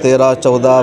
13, 14,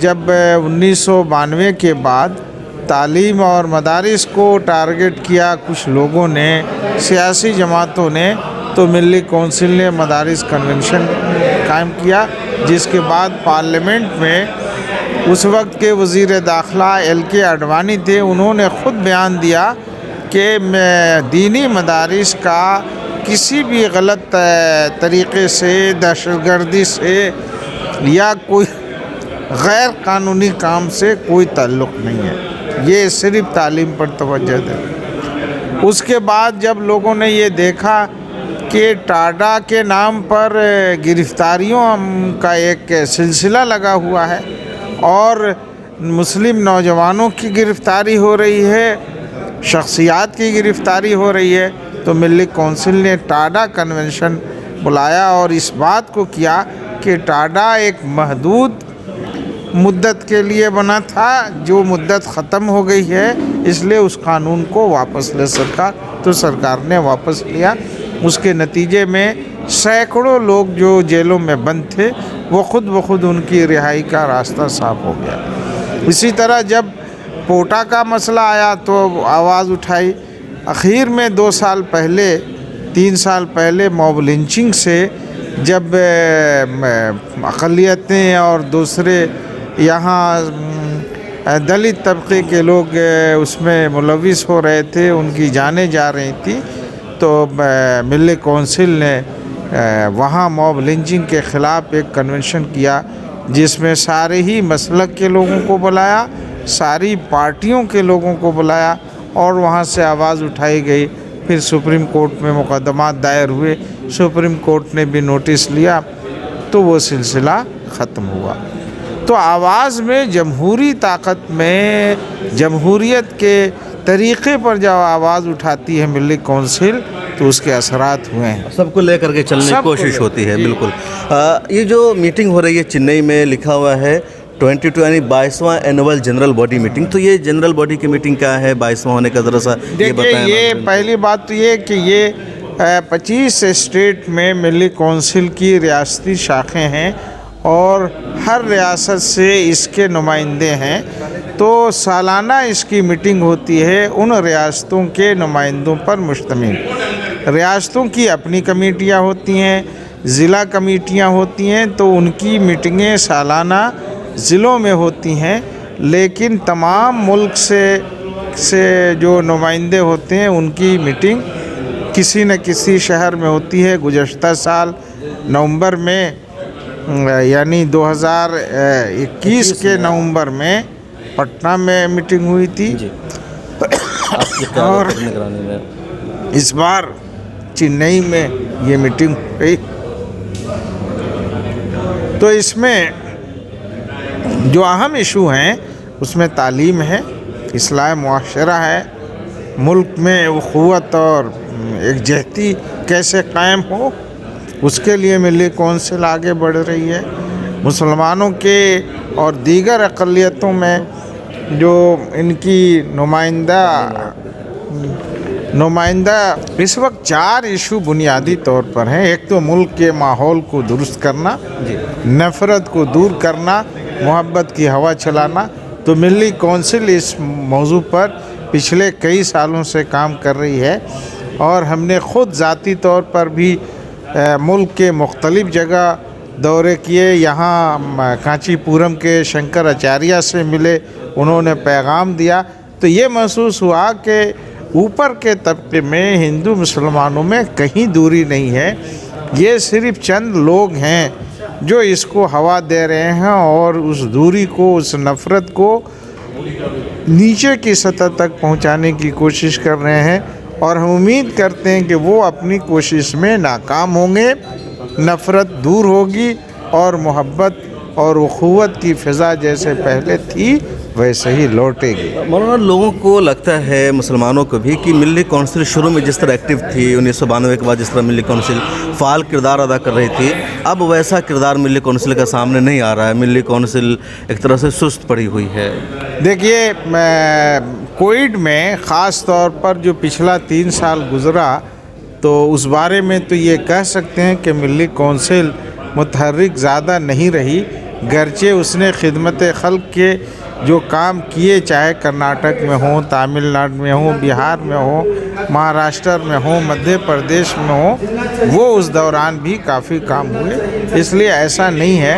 جب 1992 کے بعد تعلیم اور مدارس کو ٹارگٹ کیا کچھ لوگوں نے، سیاسی جماعتوں نے، تو ملی کونسل نے مدارس کنونشن قائم کیا، جس کے بعد پارلیمنٹ میں اس وقت کے وزیر داخلہ LK اڈوانی تھے، انہوں نے خود بیان دیا کہ دینی مدارس کا کسی بھی غلط طریقے سے، دہشت گردی سے یا کوئی غیر قانونی کام سے کوئی تعلق نہیں ہے، یہ صرف تعلیم پر توجہ دے۔ اس کے بعد جب لوگوں نے یہ دیکھا کہ ٹاڈا کے نام پر گرفتاریوں کا ایک سلسلہ لگا ہوا ہے اور مسلم نوجوانوں کی گرفتاری ہو رہی ہے، شخصیات کی گرفتاری ہو رہی ہے، تو ملی کونسل نے ٹاڈا کنونشن بلایا اور اس بات کو کیا کہ ٹاڈا ایک محدود مدت کے لیے بنا تھا، جو مدت ختم ہو گئی ہے، اس لیے اس قانون کو واپس لے سرکار، تو سرکار نے واپس لیا۔ اس کے نتیجے میں سینکڑوں لوگ جو جیلوں میں بند تھے وہ خود بخود ان کی رہائی کا راستہ صاف ہو گیا۔ اسی طرح جب پوٹا کا مسئلہ آیا تو آواز اٹھائی، اخیر میں 2 سال پہلے 3 سال پہلے موب لنچنگ سے جب اقلیتیں اور دوسرے یہاں دلت طبقے کے لوگ اس میں ملوث ہو رہے تھے، ان کی جانیں جا رہی تھیں، تو ملی کونسل نے وہاں موب لنچنگ کے خلاف ایک کنونشن کیا، جس میں سارے ہی مسلک کے لوگوں کو بلایا، ساری پارٹیوں کے لوگوں کو بلایا اور وہاں سے آواز اٹھائی گئی۔ پھر سپریم کورٹ میں مقدمات دائر ہوئے، سپریم کورٹ نے بھی نوٹس لیا، تو وہ سلسلہ ختم ہوا۔ تو آواز میں جمہوری طاقت میں، جمہوریت کے طریقے پر جب آواز اٹھاتی ہے ملی کونسل تو اس کے اثرات ہوئے ہیں، سب کو لے کر کے چلنے کی کوشش ہوتی ہے۔ بالکل یہ جو میٹنگ ہو رہی ہے چنئی میں، لکھا ہوا ہے 22 یعنی 22واں اینول جنرل باڈی میٹنگ، تو یہ جنرل باڈی کی میٹنگ کیا ہے 22واں ہونے کا ذرا سا یہ بتائیں۔ یہ پہلی بات تو یہ کہ یہ 25 اسٹیٹ میں ملی کونسل کی ریاستی شاخیں ہیں اور ہر ریاست سے اس کے نمائندے ہیں، تو سالانہ اس کی میٹنگ ہوتی ہے ان ریاستوں کے نمائندوں پر مشتمل۔ ریاستوں کی اپنی کمیٹیاں ہوتی ہیں، ضلع کمیٹیاں ہوتی ہیں، تو ان کی میٹنگیں سالانہ ضلعوں میں ہوتی ہیں، لیکن تمام ملک سے جو نمائندے ہوتے ہیں ان کی میٹنگ کسی نہ کسی شہر میں ہوتی ہے۔ گزشتہ سال نومبر میں یعنی 2021 کے نومبر میں پٹنہ میں میٹنگ ہوئی تھی، اور اس بار چنئی میں یہ میٹنگ ہوئی۔ تو اس میں جو اہم ایشو ہیں اس میں تعلیم ہے، اصلاح معاشرہ ہے، ملک میں اخوت اور یکجہتی کیسے قائم ہو، اس کے لیے ملی کونسل آگے بڑھ رہی ہے۔ مسلمانوں کے اور دیگر اقلیتوں میں جو ان کی نمائندہ اس وقت 4 ایشو بنیادی طور پر ہیں۔ ایک تو ملک کے ماحول کو درست کرنا، نفرت کو دور کرنا، محبت کی ہوا چلانا۔ تو ملی کونسل اس موضوع پر پچھلے کئی سالوں سے کام کر رہی ہے، اور ہم نے خود ذاتی طور پر بھی ملک کے مختلف جگہ دورے کیے۔ یہاں کانچی پورم کے شنکر اچاریہ سے ملے، انہوں نے پیغام دیا، تو یہ محسوس ہوا کہ اوپر کے طبقے میں ہندو مسلمانوں میں کہیں دوری نہیں ہے، یہ صرف چند لوگ ہیں جو اس کو ہوا دے رہے ہیں اور اس دوری کو، اس نفرت کو نیچے کی سطح تک پہنچانے کی کوشش کر رہے ہیں، اور ہم امید کرتے ہیں کہ وہ اپنی کوشش میں ناکام ہوں گے، نفرت دور ہوگی اور محبت اور اخوت کی فضا جیسے پہلے تھی ویسے ہی لوٹے گی۔ مولانا، لوگوں کو لگتا ہے، مسلمانوں کو بھی، کہ ملی کونسل شروع میں جس طرح ایکٹیو تھی 1992 کے بعد، جس طرح ملی کونسل فعال کردار ادا کر رہی تھی، اب ویسا کردار ملی کونسل کا سامنے نہیں آ رہا ہے، ملی کونسل ایک طرح سے سست پڑی ہوئی ہے۔ دیکھیے، کووڈ میں خاص طور پر جو پچھلا 3 سال گزرا، تو اس بارے میں تو یہ کہہ سکتے ہیں کہ ملی کونسل متحرک زیادہ نہیں رہی، گرچہ اس نے خدمت خلق کے جو کام کیے، چاہے کرناٹک میں ہوں، تامل ناڈو میں ہوں، بہار میں ہوں، مہاراشٹر میں ہوں، مدھیہ پردیش میں ہوں، وہ اس دوران بھی کافی کام ہوئے۔ اس لیے ایسا نہیں ہے،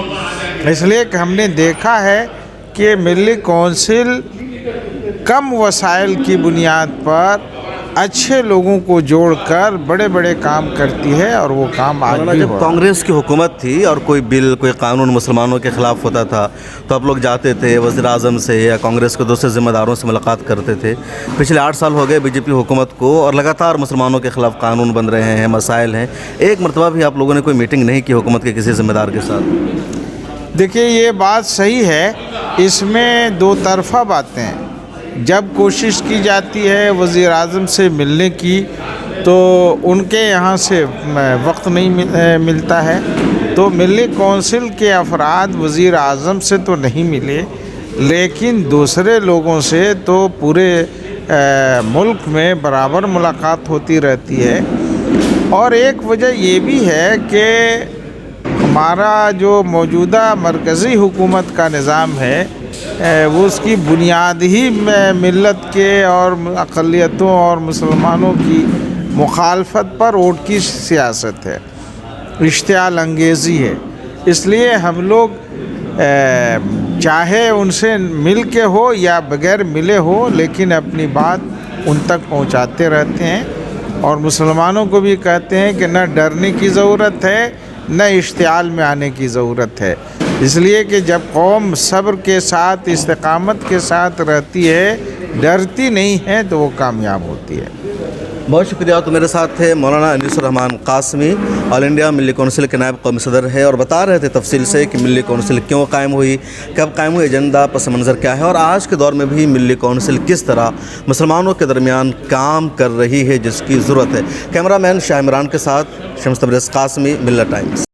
اس لیے کہ ہم نے دیکھا ہے کہ ملی کونسل کم وسائل کی بنیاد پر اچھے لوگوں کو جوڑ کر بڑے بڑے کام کرتی ہے، اور وہ کام آج بھی جب ہو رہا ہے۔ کانگریس کی حکومت تھی اور کوئی بل، کوئی قانون مسلمانوں کے خلاف ہوتا تھا تو آپ لوگ جاتے تھے، وزیر اعظم سے یا کانگریس کے دوسرے ذمہ داروں سے ملاقات کرتے تھے۔ پچھلے 8 سال ہو گئے بی جے پی حکومت کو، اور لگاتار مسلمانوں کے خلاف قانون بن رہے ہیں، مسائل ہیں۔ ایک مرتبہ بھی آپ لوگوں نے کوئی میٹنگ نہیں کی حکومت کے کسی ذمہ دار کے ساتھ؟ دیکھیے، یہ بات صحیح ہے، اس میں دو طرفہ باتیں ہیں۔ جب کوشش کی جاتی ہے وزیر اعظم سے ملنے کی تو ان کے یہاں سے وقت نہیں ملتا ہے، تو ملی کونسل کے افراد وزیر اعظم سے تو نہیں ملے، لیکن دوسرے لوگوں سے تو پورے ملک میں برابر ملاقات ہوتی رہتی ہے۔ اور ایک وجہ یہ بھی ہے کہ ہمارا جو موجودہ مرکزی حکومت کا نظام ہے، وہ اس کی بنیاد ہی ملت کے اور اقلیتوں اور مسلمانوں کی مخالفت پر ووٹ کی سیاست ہے، اشتعال انگیزی ہے۔ اس لیے ہم لوگ چاہے ان سے مل کے ہو یا بغیر ملے ہو، لیکن اپنی بات ان تک پہنچاتے رہتے ہیں، اور مسلمانوں کو بھی کہتے ہیں کہ نہ ڈرنے کی ضرورت ہے، نہ اشتعال میں آنے کی ضرورت ہے۔ اس لیے کہ جب قوم صبر کے ساتھ، استقامت کے ساتھ رہتی ہے، ڈرتی نہیں ہے، تو وہ کامیاب ہوتی ہے۔ بہت شکریہ۔ تو میرے ساتھ تھے مولانا انیس الرحمان قاسمی، آل انڈیا ملی کونسل کے نائب قومی صدر ہے، اور بتا رہے تھے تفصیل سے کہ ملی کونسل کیوں قائم ہوئی، کب قائم ہوئی، ایجنڈا، پس منظر کیا ہے، اور آج کے دور میں بھی ملی کونسل کس طرح مسلمانوں کے درمیان کام کر رہی ہے، جس کی ضرورت ہے۔ کیمرہ مین شاہ عمران کے ساتھ شمس تبریز قاسمی، ملت ٹائمز۔